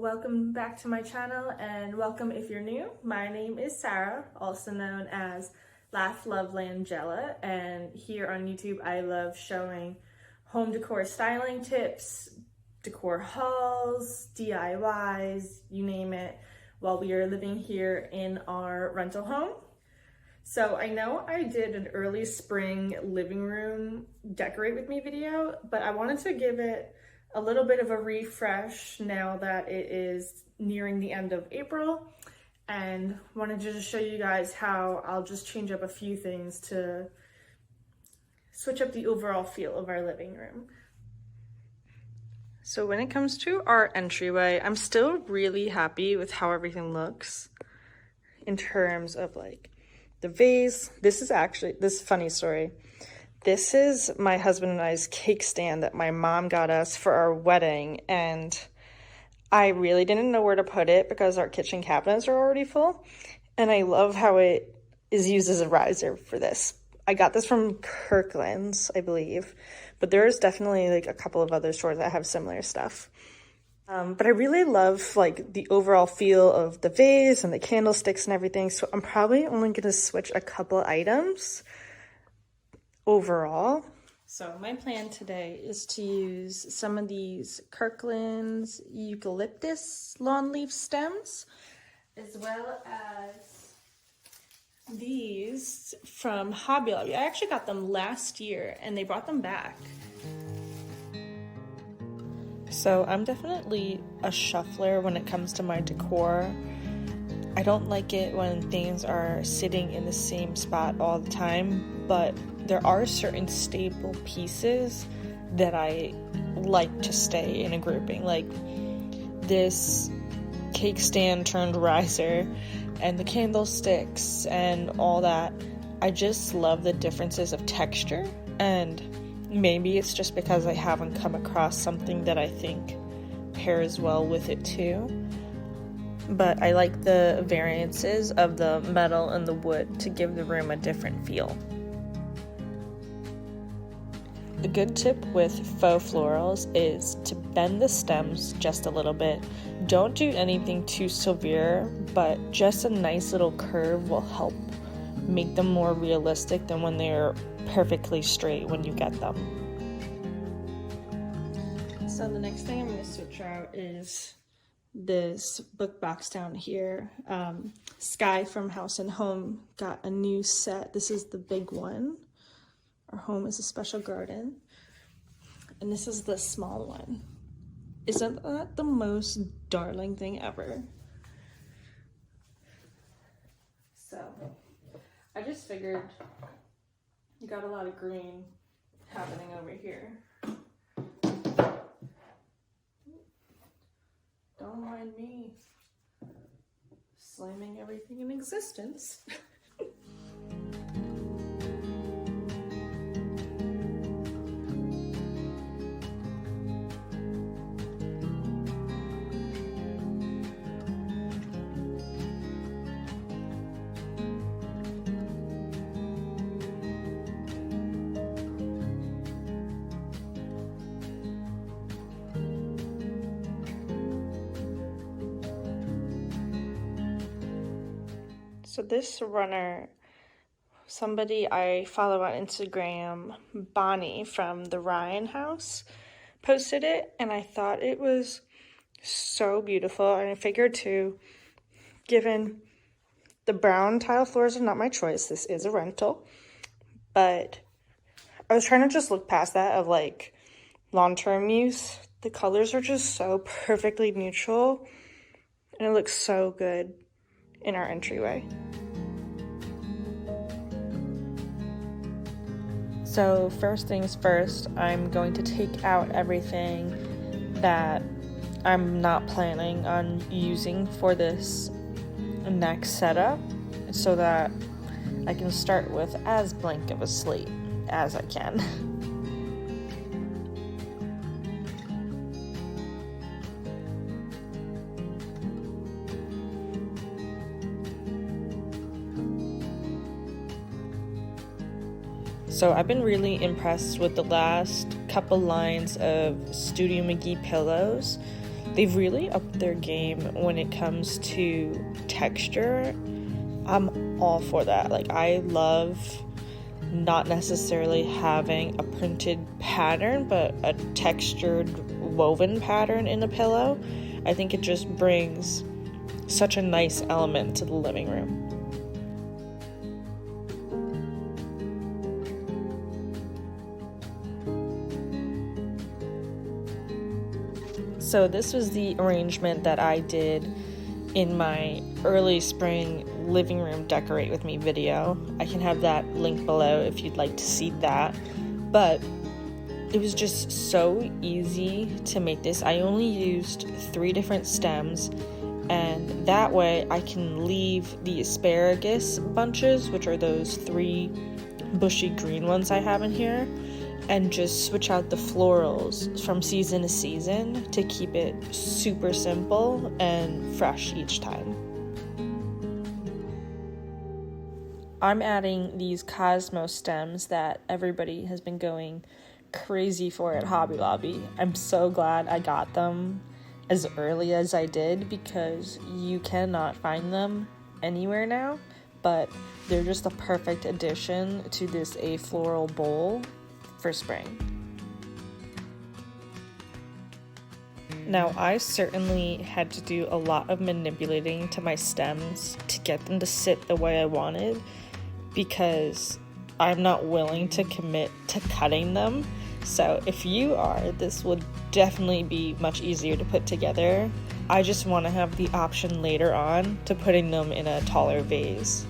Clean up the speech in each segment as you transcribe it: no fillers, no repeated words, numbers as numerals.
welcome back to my channel, and welcome if you're new. My name is Sarah, also known as Laugh Love Langella, and here on YouTube I love showing home decor styling tips, decor hauls, DIYs, you name it, while we are living here in our rental home. So I know I did an early spring living room decorate with me video, but I wanted to give it a little bit of a refresh now that it is nearing the end of April, and wanted to just show you guys how I'll just change up a few things to switch up the overall feel of our living room. So when it comes to our entryway, I'm still really happy with how everything looks in terms of like the vase. This is funny story. This is my husband and I's cake stand that my mom got us for our wedding, and I really didn't know where to put it because our kitchen cabinets are already full, and I love how it is used as a riser for this. I got this from Kirkland's, I believe, but there's definitely like a couple of other stores that have similar stuff. But I really love like the overall feel of the vase and the candlesticks and everything, so I'm probably only going to switch a couple items overall. So my plan today is to use some of these Kirkland's eucalyptus lawn leaf stems, as well as these from Hobby Lobby. I actually got them last year and they brought them back. So I'm definitely a shuffler when it comes to my decor. I don't like it when things are sitting in the same spot all the time, but there are certain staple pieces that I like to stay in a grouping, like this cake stand turned riser and the candlesticks and all that. I just love the differences of texture, and maybe it's just because I haven't come across something that I think pairs well with it too. But I like the variances of the metal and the wood to give the room a different feel. The good tip with faux florals is to bend the stems just a little bit. Don't do anything too severe, but just a nice little curve will help make them more realistic than when they're perfectly straight when you get them. So the next thing I'm going to switch out is this book box down here. Sky from House and Home got a new set. This is the big one. Our home is a special garden. And this is the small one. Isn't that the most darling thing ever? So, I just figured you got a lot of green happening over here. Don't mind me slamming everything in existence. So this runner, somebody I follow on Instagram, Bonnie from the Ryan House, posted it, and I thought it was so beautiful. And I figured too, given the brown tile floors are not my choice, this is a rental, but I was trying to just look past that of like long-term use. The colors are just so perfectly neutral, and it looks so good in our entryway. So first things first, I'm going to take out everything that I'm not planning on using for this next setup, so that I can start with as blank of a slate as I can. So I've been really impressed with the last couple lines of Studio McGee pillows. they've really upped their game when it comes to texture. I'm all for that. Like, I love not necessarily having a printed pattern, but a textured woven pattern in a pillow. I think it just brings such a nice element to the living room. So this was the arrangement that I did in my early spring living room decorate with me video. I can have that link below if you'd like to see that. But it was just so easy to make this. I only used 3 different stems, and that way I can leave the asparagus bunches, which are those 3 bushy green ones I have in here, and just switch out the florals from season to season to keep it super simple and fresh each time. I'm adding these Cosmos stems that everybody has been going crazy for at Hobby Lobby. I'm so glad I got them as early as I did, because you cannot find them anywhere now, but they're just the perfect addition to this floral bowl for spring. Now, I certainly had to do a lot of manipulating to my stems to get them to sit the way I wanted, because I'm not willing to commit to cutting them. So if you are, this would definitely be much easier to put together. I just want to have the option later on to putting them in a taller vase.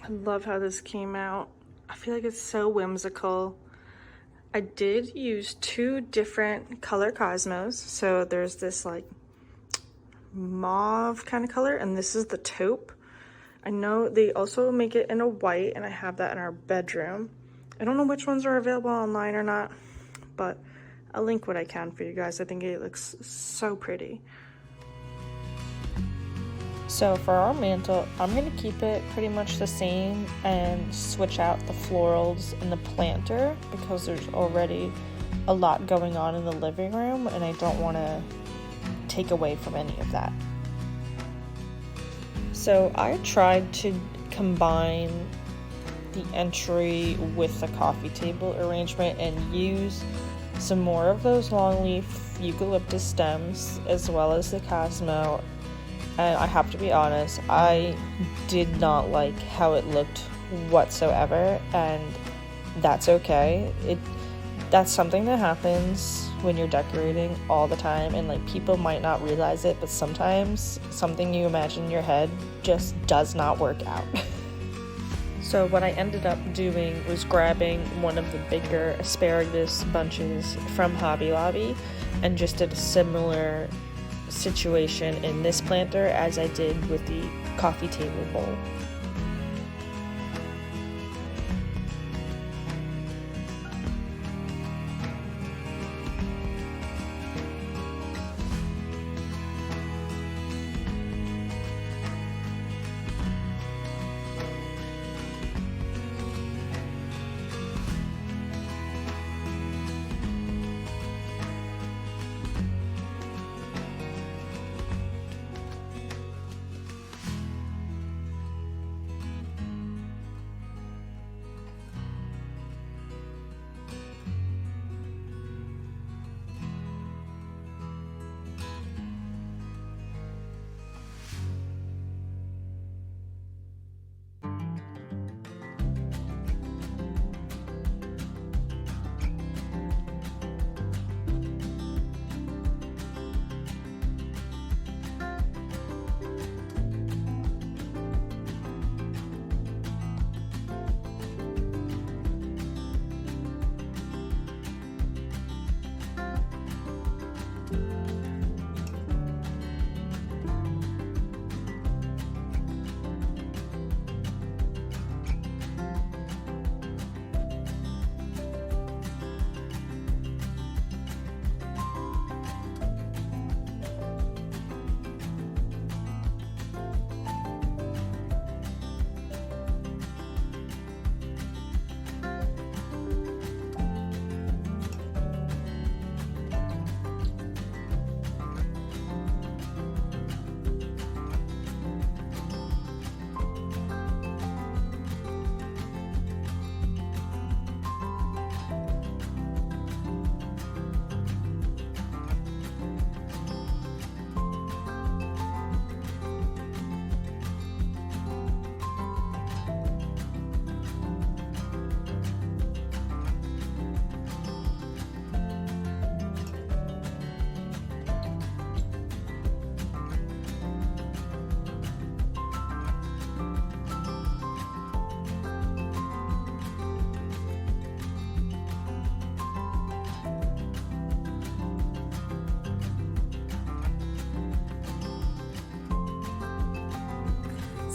I love how this came out. I feel like it's so whimsical. I did use 2 different color Cosmos. So there's this like mauve kind of color, and this is the taupe. I know they also make it in a white, and I have that in our bedroom. I don't know which ones are available online or not, but I'll link what I can for you guys. I think it looks so pretty. So for our mantle, I'm going to keep it pretty much the same and switch out the florals in the planter, because there's already a lot going on in the living room and I don't want to take away from any of that. So I tried to combine the entry with the coffee table arrangement and use some more of those long leaf eucalyptus stems as well as the Cosmo. And I have to be honest, I did not like how it looked whatsoever, and that's okay. That's something that happens when you're decorating all the time, and like people might not realize it, but sometimes something you imagine in your head just does not work out. So what I ended up doing was grabbing one of the bigger asparagus bunches from Hobby Lobby and just did a similar situation in this planter as I did with the coffee table bowl.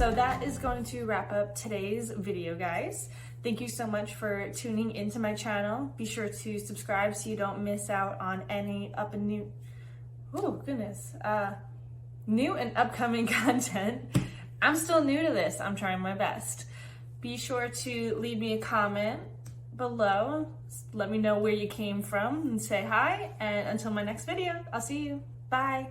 So that is going to wrap up today's video, guys. Thank you so much for tuning into my channel. Be sure to subscribe so you don't miss out on any new and upcoming content. I'm still new to this. I'm trying my best. Be sure to leave me a comment below. Let me know where you came from and say hi. And until my next video, I'll see you. Bye.